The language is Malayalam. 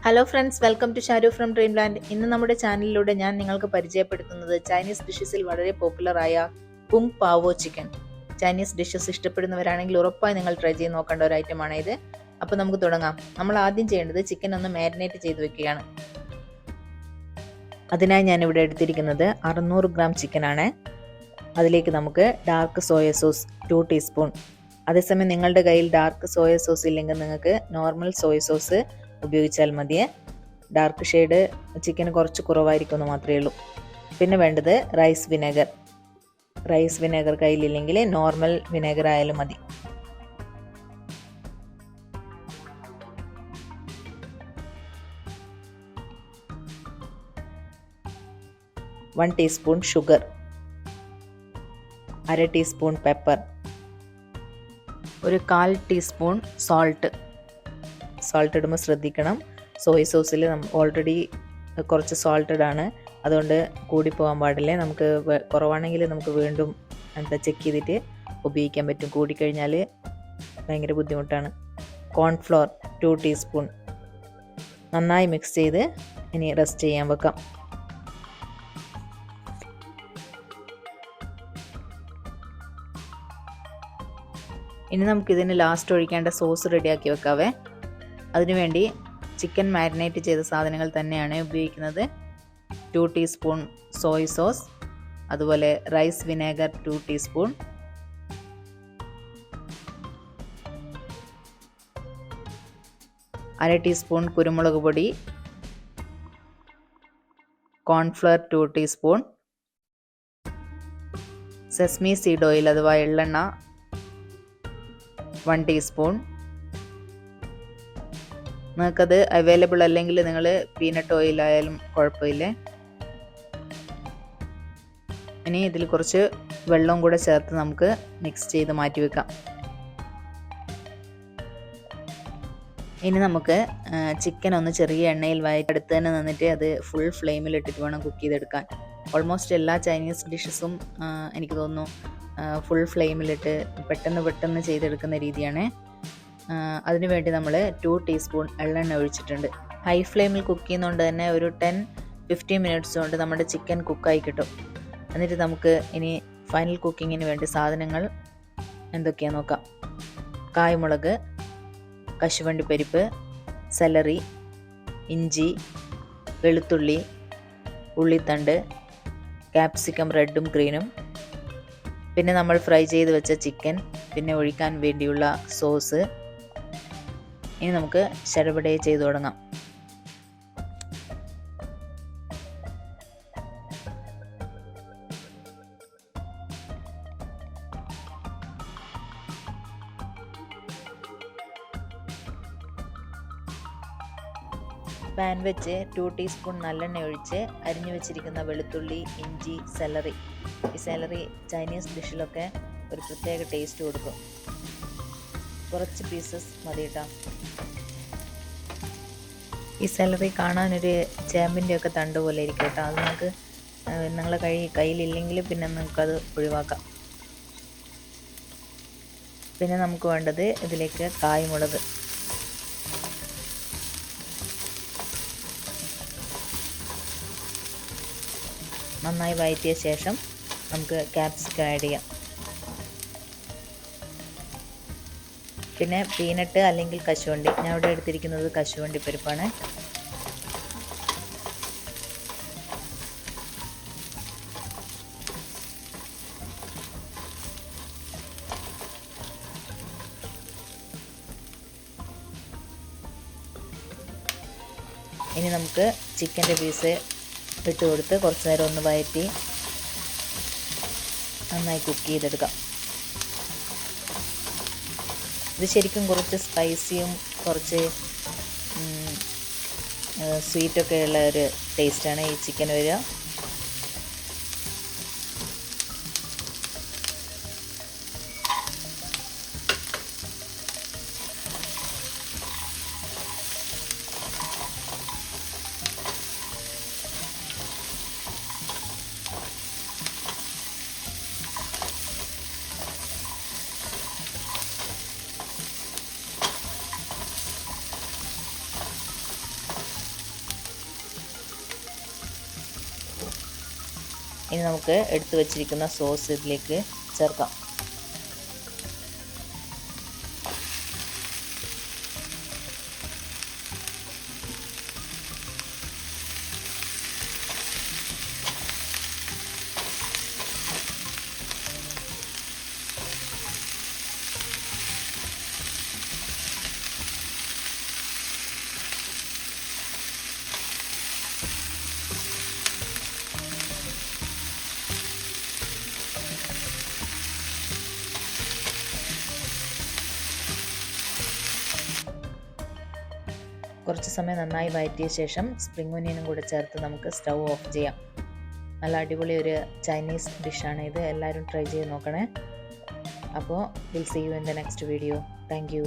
Hello friends, welcome to Sharu from Dreamland. ഇന്ന് നമ്മുടെ ചാനലിലൂടെ ഞാൻ നിങ്ങൾക്ക് പരിചയപ്പെടുത്തുന്നത് ചൈനീസ് ഡിഷസിൽ വളരെ പോപ്പുലറായ kung pao chicken. Chinese dishes ഇഷ്ടപ്പെടുന്നവരാണെങ്കിൽ ഉറപ്പായി നിങ്ങൾ ട്രൈ ചെയ്ത് നോക്കേണ്ട ഒരു ഐറ്റമാണ് ഇത്. അപ്പോൾ നമുക്ക് തുടങ്ങാം. നമ്മൾ ആദ്യം ചെയ്യേണ്ടത് ചിക്കൻ ഒന്ന് മാരിനേറ്റ് ചെയ്ത് വെക്കുകയാണ്. അതിനായി ഞാൻ ഇവിടെ എടുത്തിരിക്കുന്നത് 600 ഗ്രാം ചിക്കനാണ്. അതിലേക്ക് നമുക്ക് ഡാർക്ക് സോയ സോസ് 2 ടീസ്പൂൺ. അതേസമയം നിങ്ങളുടെ കയ്യിൽ ഡാർക്ക് സോയ സോസ് ഇല്ലെങ്കിൽ നിങ്ങൾക്ക് നോർമൽ സോയ സോസ് ഉപയോഗിച്ചാൽ മതിയേ. ഡാർക്ക് ഷെയ്ഡ് ചിക്കന് കുറച്ച് കുറവായിരിക്കും എന്ന് മാത്രമേ ഉള്ളൂ. പിന്നെ വേണ്ടത് റൈസ് വിനെഗർ കയ്യിലില്ലെങ്കിൽ നോർമൽ വിനെഗർ ആയാലും മതി. One teaspoon sugar, 1/2 teaspoon pepper, ഒരു 1/4 ടീസ്പൂൺ സോൾട്ട് ഇടുമ്പോൾ ശ്രദ്ധിക്കണം. സോയ സോസിൽ ഓൾറെഡി കുറച്ച് സോൾട്ടഡ് ആണ്, അതുകൊണ്ട് കൂടിപ്പോകാൻ പാടില്ലേ. നമുക്ക് കുറവാണെങ്കിൽ നമുക്ക് വീണ്ടും ചെക്ക് ചെയ്തിട്ട് ഉപയോഗിക്കാൻ പറ്റും. കൂടിക്കഴിഞ്ഞാൽ ഭയങ്കര ബുദ്ധിമുട്ടാണ്. Cornflour 2 teaspoon. നന്നായി മിക്സ് ചെയ്ത് ഇനി റെസ്റ്റ് ചെയ്യാൻ വെക്കാം. ഇനി നമുക്കിതിന് ലാസ്റ്റ് ഒഴിക്കേണ്ട സോസ് റെഡിയാക്കി വെക്കാവേ. അതിനുവേണ്ടി ചിക്കൻ മാരിനേറ്റ് ചെയ്ത സാധനങ്ങൾ തന്നെയാണ് ഉപയോഗിക്കുന്നത്. 2 ടീസ്പൂൺ സോയ് സോസ്, അതുപോലെ റൈസ് വിനെഗർ 2 ടീസ്പൂൺ, അര ടീസ്പൂൺ കുരുമുളക് പൊടി, cornflour 2 teaspoon, sesame seed oil അഥവാ എള്ളെണ്ണ 1 ടീസ്പൂൺ. നിങ്ങൾക്കത് അവൈലബിൾ അല്ലെങ്കിൽ നിങ്ങൾ പീനട്ട് ഓയിൽ ആയാലും കുഴപ്പമില്ല. ഇനി ഇതിൽ കുറച്ച് വെള്ളം കൂടെ ചേർത്ത് നമുക്ക് മിക്സ് ചെയ്ത് മാറ്റി വെക്കാം. ഇനി നമുക്ക് ചിക്കൻ ഒന്ന് ചെറിയ എണ്ണയിൽ അടുത്ത് തന്നെ നിന്നിട്ട് അത് ഫുൾ ഫ്ലെയിമിലിട്ടിട്ട് വേണം കുക്ക് ചെയ്തെടുക്കാൻ. ഓൾമോസ്റ്റ് എല്ലാ ചൈനീസ് ഡിഷസും എനിക്ക് തോന്നുന്നു ഫുൾ ഫ്ലെയിമിലിട്ട് പെട്ടെന്ന് ചെയ്തെടുക്കുന്ന രീതിയാണ്. അതിനുവേണ്ടി നമ്മൾ 2 ടീസ്പൂൺ എള്ളെണ്ണ ഒഴിച്ചിട്ടുണ്ട്. ഹൈ ഫ്ലെയിമിൽ കുക്ക് ചെയ്യുന്നതുകൊണ്ട് തന്നെ ഒരു 10-15 മിനിറ്റ്സ് കൊണ്ട് നമ്മുടെ ചിക്കൻ കുക്കായി കിട്ടും. എന്നിട്ട് നമുക്ക് ഇനി ഫൈനൽ കുക്കിങ്ങിന് വേണ്ടി സാധനങ്ങൾ എന്തൊക്കെയാണെന്ന് നോക്കാം. കായ്മുളക്, കശുവണ്ടി പരിപ്പ്, സെലറി, ഇഞ്ചി, വെളുത്തുള്ളി, ഉള്ളിത്തണ്ട്, ക്യാപ്സിക്കം റെഡും ഗ്രീനും, പിന്നെ നമ്മൾ ഫ്രൈ ചെയ്ത് വെച്ച ചിക്കൻ, പിന്നെ ഒഴിക്കാൻ വേണ്ടിയുള്ള സോസ്. ഇനി നമുക്ക് ശരവടയെ ചെയ്തു തുടങ്ങാം. പാൻ വെച്ച് 2 ടീസ്പൂൺ നല്ലെണ്ണ ഒഴിച്ച് അരിഞ്ഞു വെച്ചിരിക്കുന്ന വെളുത്തുള്ളി, ഇഞ്ചി, സെലറി. ഈ സെലറി ചൈനീസ് ഡിഷിലൊക്കെ ഒരു പ്രത്യേക ടേസ്റ്റ് കൊടുക്കും. കുറച്ച് പീസസ് മതി കേട്ടോ. ഈ സെലറി കാണാനൊരു ചേമ്പിൻ്റെ ഒക്കെ തണ്ട് പോലെ ഇരിക്കും കേട്ടോ. അത് നമുക്ക് നിങ്ങളെ കയ്യിലില്ലെങ്കിൽ പിന്നെ നമുക്കത് ഒഴിവാക്കാം. പിന്നെ നമുക്ക് വേണ്ടത് ഇതിലേക്ക് കായ്മുളക്. നന്നായി വഴറ്റിയ ശേഷം നമുക്ക് ക്യാപ്സിക്കം ആഡ് ചെയ്യാം. പിന്നെ പീനട്ട് അല്ലെങ്കിൽ കശുവണ്ടി. ഞാൻ ഇവിടെ എടുത്തിരിക്കുന്നത് കശുവണ്ടി പരിപ്പാണ്. ഇനി നമുക്ക് ചിക്കൻ്റെ പീസ് ഇട്ട് കൊടുത്ത് കുറച്ച് നേരം ഒന്ന് വഴറ്റി നന്നായി കുക്ക് ചെയ്തെടുക്കാം. ഇത് ശരിക്കും കുറച്ച് സ്പൈസിയും കുറച്ച് സ്വീറ്റൊക്കെ ഉള്ള ഒരു ടേസ്റ്റാണ് ഈ ചിക്കൻ വരിക. ഇനി നമുക്ക് എടുത്തു വച്ചിരിക്കുന്ന സോസ് ഇതിലേക്ക് ചേർക്കാം. കുറച്ച് സമയം നന്നായി വഴറ്റിയ ശേഷം സ്പ്രിംഗ് ഒനിയനും കൂടെ ചേർത്ത് നമുക്ക് സ്റ്റൗ ഓഫ് ചെയ്യാം. നല്ല അടിപൊളി ഒരു ചൈനീസ് ഡിഷാണ് ഇത്. എല്ലാവരും ട്രൈ ചെയ്ത് നോക്കണേ. അപ്പോൾ will see you in the next video. Thank U.